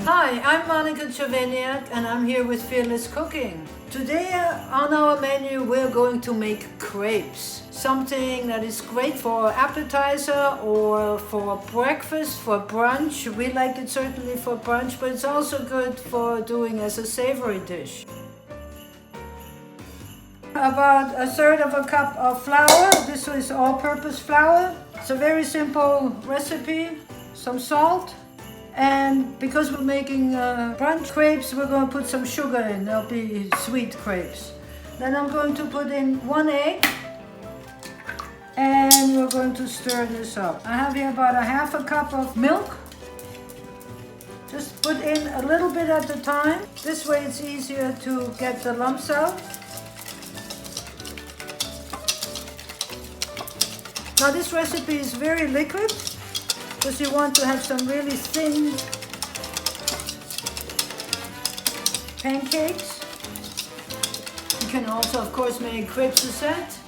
Hi, I'm Monika Czerveniak and I'm here with Fearless Cooking. Today on our menu we're going to make crepes. Something that is great for appetizer or for breakfast, for brunch. We like it certainly for brunch, but it's also good for doing as a savory dish. About a third of a cup of flour. This is all-purpose flour. It's a very simple recipe. Some salt. And because we're making brunch crepes, we're going to put some sugar in. They'll be sweet crepes. Then I'm going to put in 1 egg. And we're going to stir this up. I have here about a half a cup of milk. Just put in a little bit at a time. This way it's easier to get the lumps out. Now this recipe is very liquid because you want to have some really thin pancakes. You can also, of course, make crepes Suzette,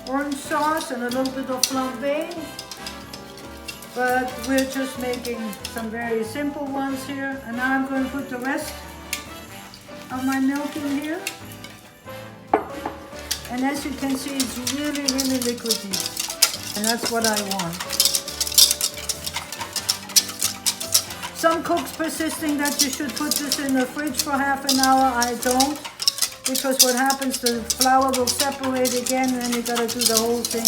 orange sauce and a little bit of flambé. But we're just making some very simple ones here. And now I'm going to put the rest of my milk in here. And as you can see, it's really, really liquidy. And that's what I want. Some cooks persisting that you should put this in the fridge for half an hour. I don't, because what happens, the flour will separate again and then you gotta do the whole thing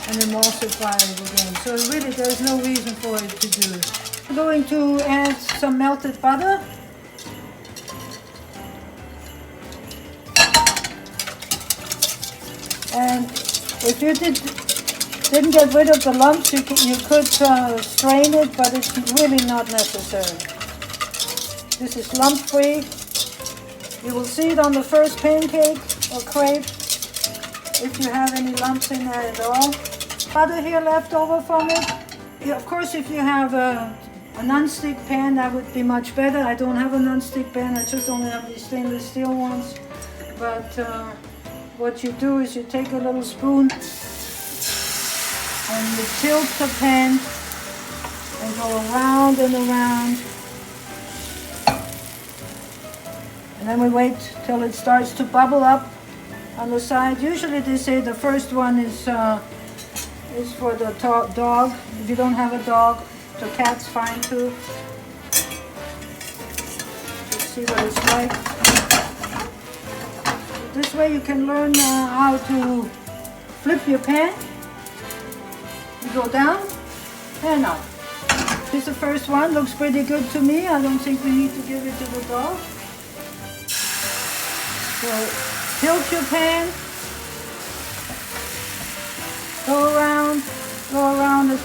and emulsify it again. So really there's no reason for it to do it. I'm going to add some melted butter. And if you didn't get rid of the lumps, you could strain it, but it's really not necessary. This is lump-free. You will see it on the first pancake or crepe if you have any lumps in there at all. Butter here left over from it. Yeah, of course, if you have a non-stick pan, that would be much better. I don't have a non-stick pan, I just only have these stainless steel ones. But what you do is you take a little spoon and you tilt the pan and go around and around. And then we wait till it starts to bubble up on the side. Usually they say the first one is for the dog. If you don't have a dog, the cat's fine too. Let's see what it's like. This way you can learn how to flip your pan. You go down and up. This is the first one. Looks pretty good to me. I don't think we need to give it to the dog. So tilt your pan. Go around as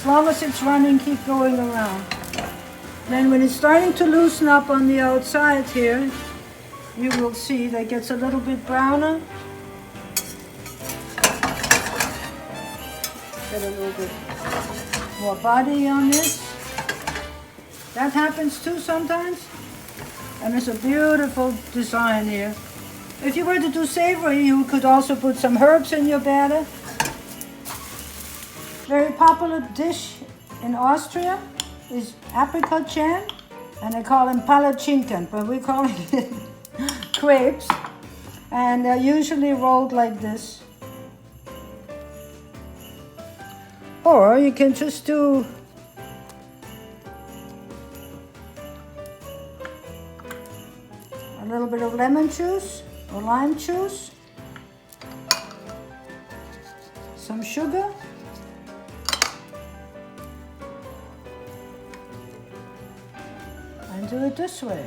long as it's running, keep going around. Then when it's starting to loosen up on the outside here, you will see that it gets a little bit browner. Get a little bit more body on this. That happens too sometimes. And it's a beautiful design here. If you were to do savory, you could also put some herbs in your batter. Very popular dish in Austria is apricot jam. And they call them palatschinken, but we call it crepes. And they're usually rolled like this. Or you can just do a little bit of lemon juice or lime juice, some sugar, and do it this way,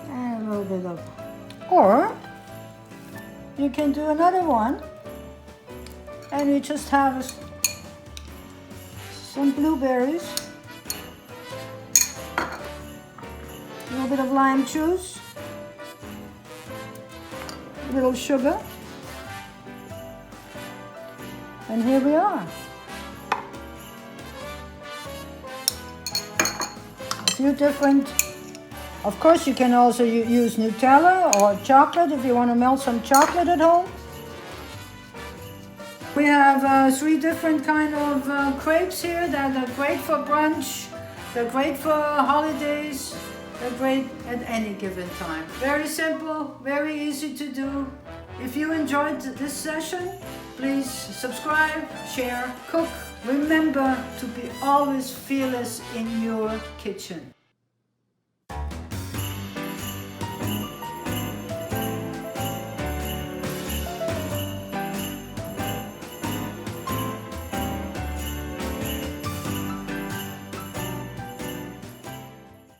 and a little bit of, or you can do another one and you just have some blueberries, a little bit of lime juice, a little sugar, and here we are. A few different, of course you can also use Nutella or chocolate if you want to melt some chocolate at home. We have 3 different kind of crepes here that are great for brunch, They're great for holidays. They're great at any given time. Very simple, very easy to do. If you enjoyed this session, please subscribe, share, cook. Remember to be always fearless in your kitchen.